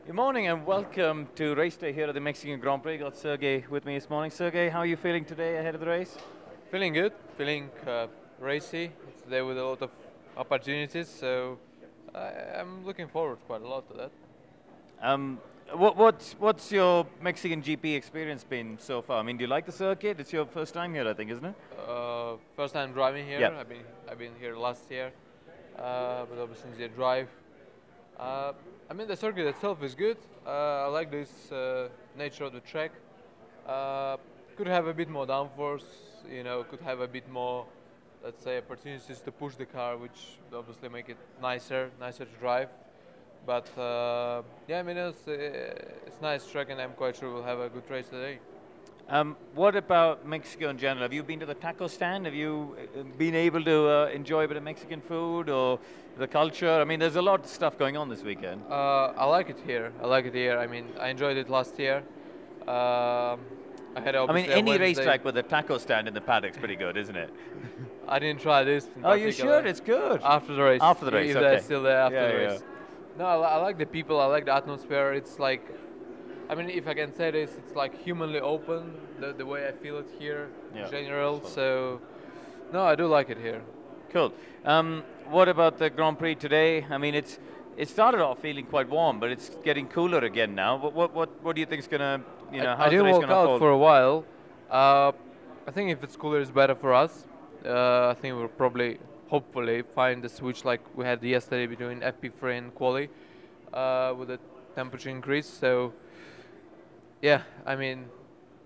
Good morning and welcome to race day here at the Mexican Grand Prix. Got Sergey with me this morning. Sergey, how are you feeling today ahead of the race? Feeling good, feeling racy. It's a day with a lot of opportunities, so I'm looking forward quite a lot to that. What's your Mexican GP experience been so far? I mean, do you like the circuit? It's your first time here, I think, isn't it? First time driving here. Yeah. I've been here last year, but obviously the drive. I mean, the circuit itself is good. I like this nature of the track. Could have a bit more downforce, could have a bit more, let's say, opportunities to push the car, which obviously make it nicer to drive. But yeah, I mean, it's a nice track, and I'm quite sure we'll have a good race today. What about Mexico in general? Have you been to the taco stand? Have you been able to enjoy a bit of Mexican food or the culture? I mean, there's a lot of stuff going on this weekend. I like it here. I mean, I enjoyed it last year. I mean, any racetrack with a taco stand in the paddock's pretty good, isn't it? I didn't try this. Oh, you should. It's good. After the race. After the race, if okay. they're still there after the race. Yeah. No, I like the people. I like the atmosphere. It's like, I mean, if I can say this, it's like humanly open. The way I feel it here in general. So, no, I do like it here. Cool. What about the Grand Prix today? I mean, it started off feeling quite warm, but it's getting cooler again now. What do you think is gonna, I didn't walk out for a while. I think if it's cooler, it's better for us. I think we'll probably, hopefully, find the switch like we had yesterday between FP3 and quali with the temperature increase. So, yeah, I mean,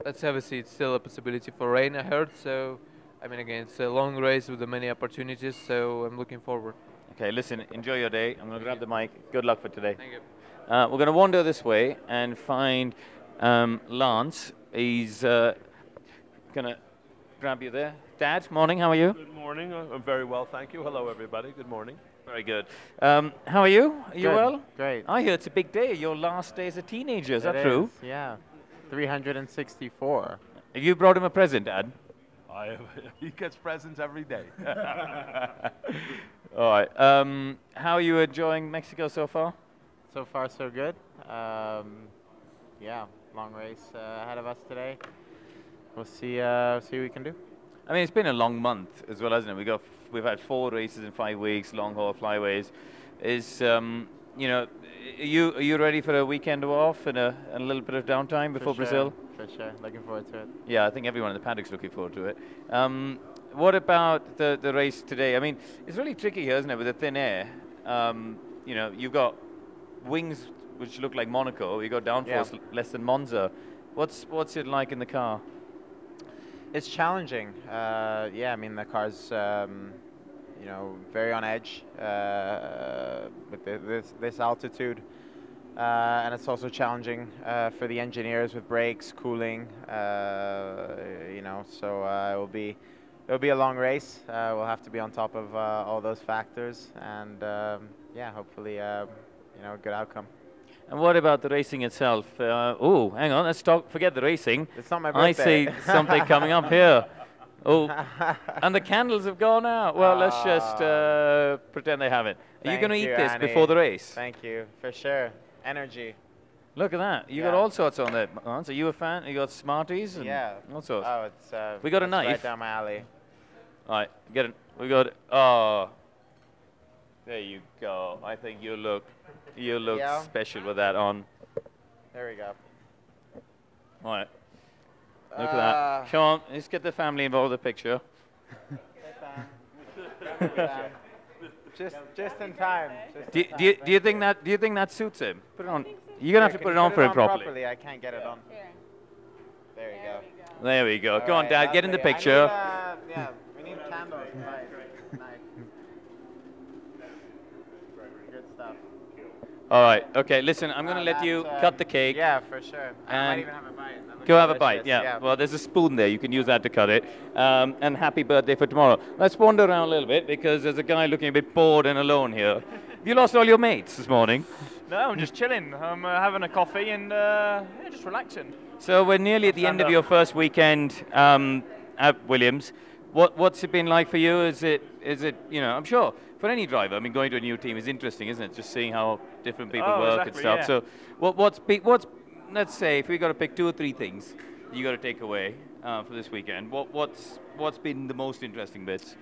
let's have a see. It's still a possibility for rain, I heard. So, I mean, again, it's a long race with many opportunities. So, I'm looking forward. Okay, listen, enjoy your day. I'm going to grab the mic. Good luck for today. Thank you. We're going to wander this way and find Lance. He's going to grab you there. Dad, morning, how are you? Good morning. I'm very well, thank you. Hello, everybody. Good morning. Very good. How are you? Are you Good. well? Great. I hear it's a big day. Your last day as a teenager. Is that It true? is, yeah. 364. Have you brought him a present, Dad? He gets presents every day. All right. How are you enjoying Mexico so far? So far, so good. Yeah, long race ahead of us today. We'll see what we can do. I mean, it's been a long month as well, hasn't it? We've had 4 races in 5 weeks, long haul flyways. Are you ready for a weekend off and a little bit of downtime before Brazil? For sure. Looking forward to it. Yeah, I think everyone in the paddock's looking forward to it. What about the race today? I mean, it's really tricky here, isn't it, with the thin air? You've got wings which look like Monaco. You've got downforce less than Monza. What's it like in the car? It's challenging. Yeah, I mean, the car's, very on edge with this altitude. And it's also challenging for the engineers with brakes, cooling, so it'll be a long race. We'll have to be on top of all those factors, and hopefully, a good outcome. And what about the racing itself? Oh, hang on, let's talk. Forget the racing. It's not my birthday. I see something coming up here. Oh, and the candles have gone out. Well, let's just pretend they haven't. Are you going to eat this Annie. before the race? Thank you, for sure. Energy. Look at that. You got all sorts on there. Are you a fan? You got Smarties and all sorts. Oh, it's we got a it's knife. right down my alley. All right, get it. We got it. Oh, there you go. I think you look special with that on. There we go. All right. Look at that. Come on, let's get the family involved in the picture. Just in time. Do you think that suits him? Put it on. You're gonna have to put it on for him properly. I can't get it on. There you go. There we go. All Go on, right, Dad. Get in the lovely. picture. Yeah, we need candles. Right. Nice. Good stuff. All right. Okay. Listen, I'm gonna let you cut the cake. Yeah, for sure. I And might even have a bite. That looks Go have a delicious. bite. Yeah. Well, there's a spoon there. You can use that to cut it. And happy birthday for tomorrow. Let's wander around a little bit because there's a guy looking a bit bored and alone here. Have you lost all your mates this morning? No, I'm just chilling. I'm having a coffee and just relaxing. So we're nearly at the end of your first weekend at Williams. What's it been like for you? Is it you know, I'm sure for any driver, I mean, going to a new team is interesting, isn't it? Just seeing how different people work and stuff. Yeah. So what's let's say if we got to pick 2 or 3 things you got to take away for this weekend, what's been the most interesting bits?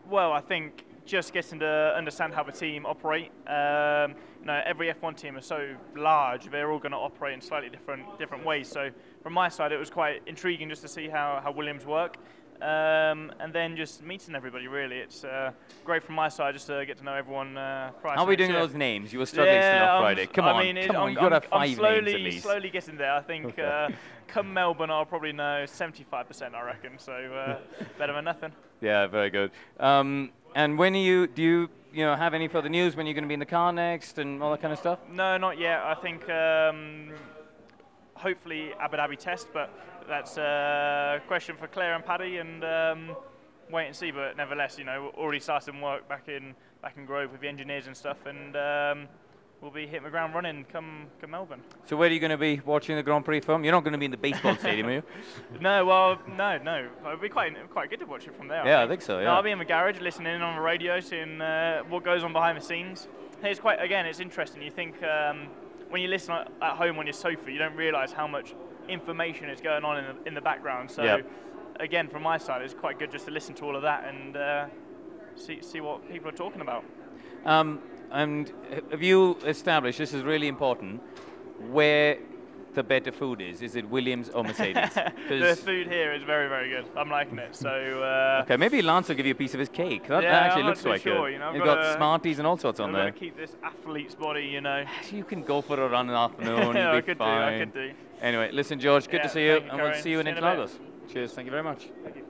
Well, I think just getting to understand how the team operate. You know, every F1 team is so large; they're all going to operate in slightly different ways. So, from my side, it was quite intriguing just to see how Williams work, and then just meeting everybody. Really, it's great from my side just to get to know everyone. How are we doing those names? You were struggling still on Friday. Come on, you got to have 5 names at least. I'm slowly getting there. I think come Melbourne, I'll probably know 75%. I reckon. So better than nothing. Yeah, very good. And when do you have any further news when you're going to be in the car next and all that kind of stuff? No, not yet. I think hopefully Abu Dhabi test, but that's a question for Claire and Paddy, and wait and see. But nevertheless, you know, we're already starting work back in Grove with the engineers and stuff, and we'll be hitting the ground running come Melbourne. So where are you going to be watching the Grand Prix from? You're not going to be in the baseball stadium, are you? No. It'll be quite good to watch it from there. Yeah, I think so. Yeah. No, I'll be in the garage listening in on the radio, seeing what goes on behind the scenes. It's it's interesting. You think when you listen at home on your sofa, you don't realise how much information is going on in the background. So again, from my side, it's quite good just to listen to all of that and see what people are talking about. And have you established, this is really important, where the better food is? Is it Williams or Mercedes? The food here is very, very good. I'm liking it. So okay, maybe Lance will give you a piece of his cake. That actually looks like sure, it. You know, You've got Smarties and all sorts on there. I've got to keep this athlete's body, you know. You can go for a run in the afternoon. Yeah, You'll be fine. I could do. Anyway, listen, George, good to see you, and we'll see you in See you in a Interlagos. bit. Cheers, thank you very much. Thank you.